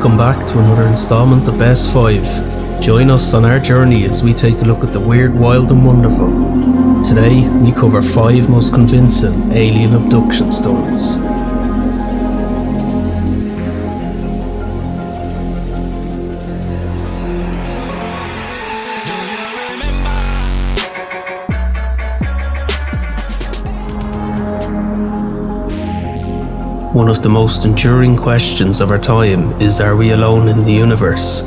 Welcome back to another installment of Best 5. Join us on our journey as we take a look at the weird, wild and wonderful. Today, we cover 5 most convincing alien abduction stories. One of the most enduring questions of our time is, are we alone in the universe?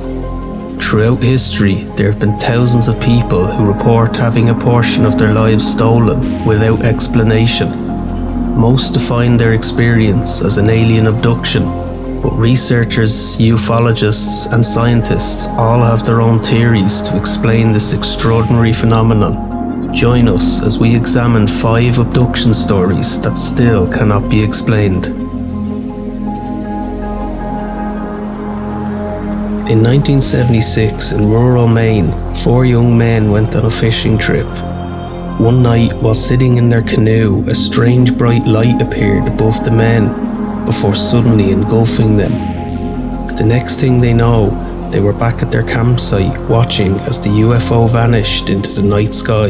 Throughout history, there have been thousands of people who report having a portion of their lives stolen without explanation. Most define their experience as an alien abduction, but researchers, ufologists and scientists all have their own theories to explain this extraordinary phenomenon. Join us as we examine 5 abduction stories that still cannot be explained. In 1976, in rural Maine, 4 young men went on a fishing trip. One night, while sitting in their canoe, a strange bright light appeared above the men, before suddenly engulfing them. The next thing they know, they were back at their campsite, watching as the UFO vanished into the night sky.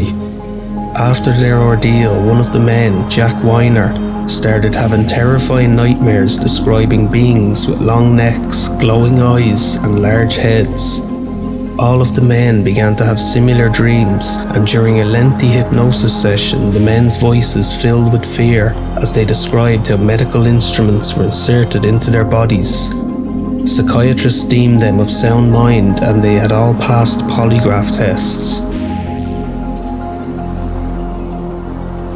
After their ordeal, one of the men, Jack Weiner, started having terrifying nightmares describing beings with long necks, glowing eyes and large heads. All of the men began to have similar dreams, and during a lengthy hypnosis session, the men's voices filled with fear as they described how medical instruments were inserted into their bodies. Psychiatrists deemed them of sound mind, and they had all passed polygraph tests.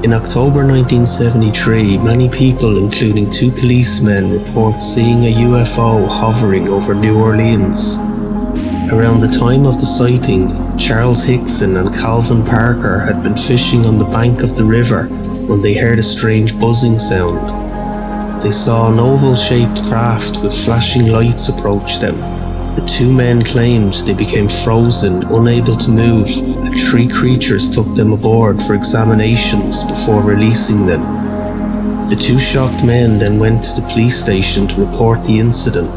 In October 1973, many people, including 2 policemen, report seeing a UFO hovering over New Orleans. Around the time of the sighting, Charles Hickson and Calvin Parker had been fishing on the bank of the river when they heard a strange buzzing sound. They saw an oval-shaped craft with flashing lights approach them. The 2 men claimed they became frozen, unable to move, and 3 creatures took them aboard for examinations before releasing them. The 2 shocked men then went to the police station to report the incident.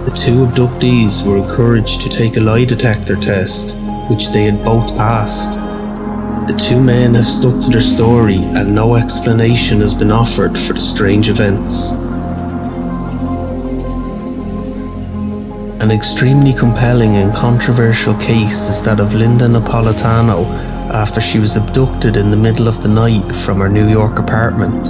The 2 abductees were encouraged to take a lie detector test, which they had both passed. The 2 men have stuck to their story, and no explanation has been offered for the strange events. An extremely compelling and controversial case is that of Linda Napolitano after she was abducted in the middle of the night from her New York apartment.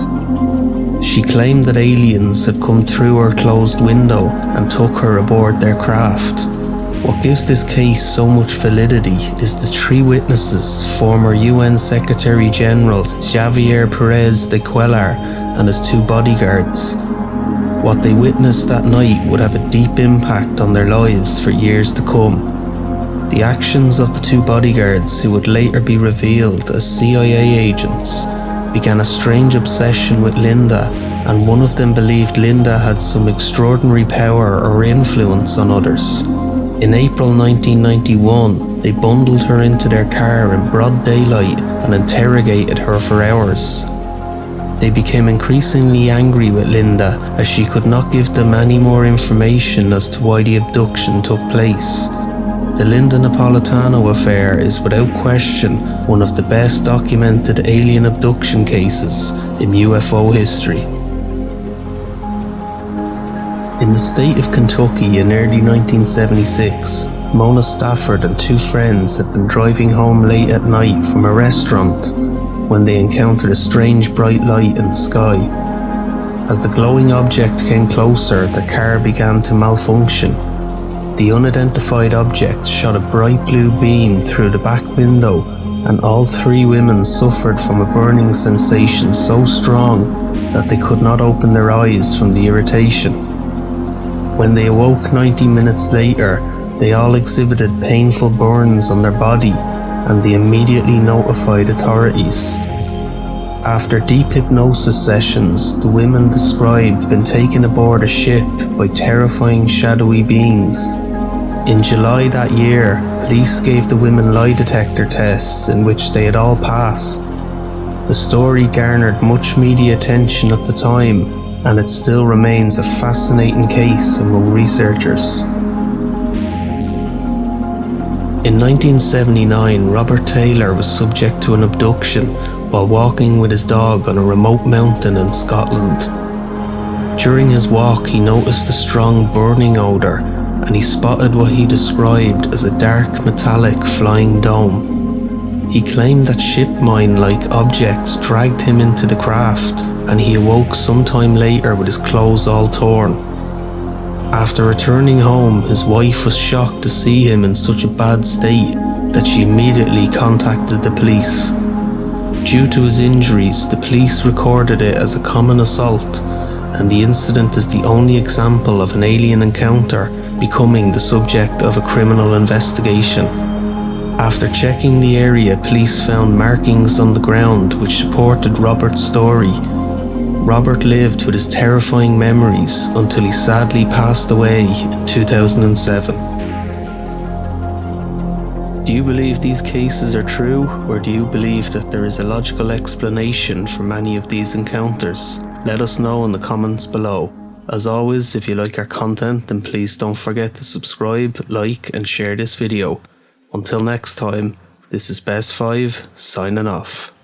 She claimed that aliens had come through her closed window and took her aboard their craft. What gives this case so much validity is the 3 witnesses, former UN Secretary General Javier Perez de Cuellar and his 2 bodyguards. What they witnessed that night would have a deep impact on their lives for years to come. The actions of the 2 bodyguards, who would later be revealed as CIA agents, began a strange obsession with Linda, and one of them believed Linda had some extraordinary power or influence on others. In April 1991, they bundled her into their car in broad daylight and interrogated her for hours. They became increasingly angry with Linda as she could not give them any more information as to why the abduction took place. The Linda Napolitano affair is without question one of the best documented alien abduction cases in UFO history. In the state of Kentucky in early 1976, Mona Stafford and 2 friends had been driving home late at night from a restaurant when they encountered a strange bright light in the sky. As the glowing object came closer, the car began to malfunction. The unidentified object shot a bright blue beam through the back window, and all 3 women suffered from a burning sensation so strong that they could not open their eyes from the irritation. When they awoke 90 minutes later, they all exhibited painful burns on their body, and they immediately notified authorities. After deep hypnosis sessions, the women described being taken aboard a ship by terrifying shadowy beings. In July that year, police gave the women lie detector tests in which they had all passed. The story garnered much media attention at the time, and it still remains a fascinating case among researchers. In 1979, Robert Taylor was subject to an abduction while walking with his dog on a remote mountain in Scotland. During his walk, he noticed a strong burning odour, and he spotted what he described as a dark metallic flying dome. He claimed that ship mine-like objects dragged him into the craft, and he awoke sometime later with his clothes all torn. After returning home, his wife was shocked to see him in such a bad state that she immediately contacted the police. Due to his injuries, the police recorded it as a common assault, and the incident is the only example of an alien encounter becoming the subject of a criminal investigation. After checking the area, police found markings on the ground which supported Robert's story. Robert lived with his terrifying memories until he sadly passed away in 2007. Do you believe these cases are true, or do you believe that there is a logical explanation for many of these encounters? Let us know in the comments below. As always, if you like our content, then please don't forget to subscribe, like and share this video. Until next time, this is Best 5 signing off.